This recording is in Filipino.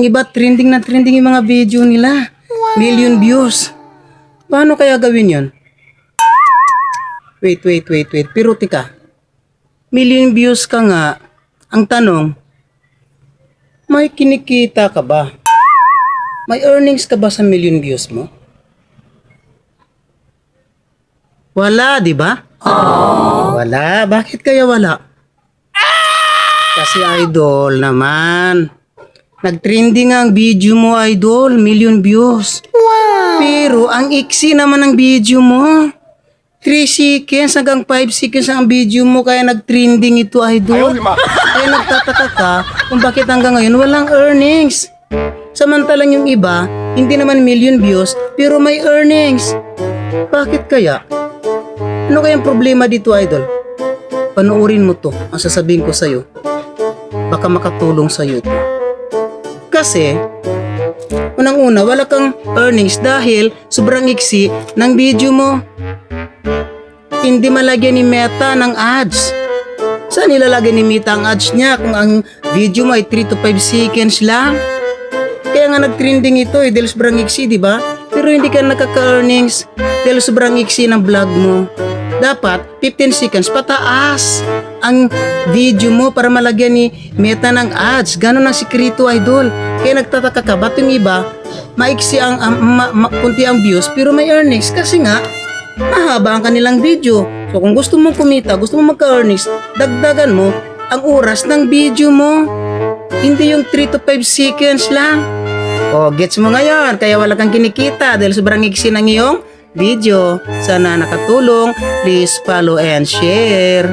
Iba trending na trending yung mga video nila. Million views. Paano kaya gawin yon? Wait. Pero tika. Million views ka nga. Ang tanong, may kinikita ka ba? May earnings ka ba sa million views mo? Wala, di ba? Wala. Bakit kaya wala? Kasi idol naman. Nag-trending ang video mo, idol. Million views. Pero ang iksi naman ng video mo. 3 seconds hanggang 5 seconds ang video mo kaya nag-trending ito, idol. Kaya nagtataka ka kung bakit hanggang ngayon walang earnings. Samantalang yung iba, hindi naman million views, pero may earnings. Bakit kaya? Ano kayang problema dito, idol? Panoorin mo to, ang sasabihin ko sa'yo. Baka makatulong sa'yo ito. Kasi, unang-una, wala kang earnings dahil sobrang iksi ng video mo. Hindi malagyan ni Meta ng ads. Saan nilalagay ni Meta ang ads niya kung ang video mo ay 3 to 5 seconds lang? Kaya nga nag-trending ito dahil sobrang iksi, di ba? Pero hindi ka nakaka-earnings dahil sobrang iksi ng vlog mo. Dapat 15 seconds pataas ang video mo para malagyan ni Meta ng ads. Ganon ang sikrito, idol. Kaya nagtataka ka, ba't yung iba maiksi ang kunti ang views pero may earnings kasi nga mahaba ang kanilang video. So kung gusto mong kumita, gusto mong magka-earnings, dagdagan mo ang oras ng video mo. Hindi yung 3 to 5 seconds lang. O, gets mo ngayon, kaya wala kang kinikita dahil sobrang iksi ng iyong video. Sana nakatulong. Please follow and share.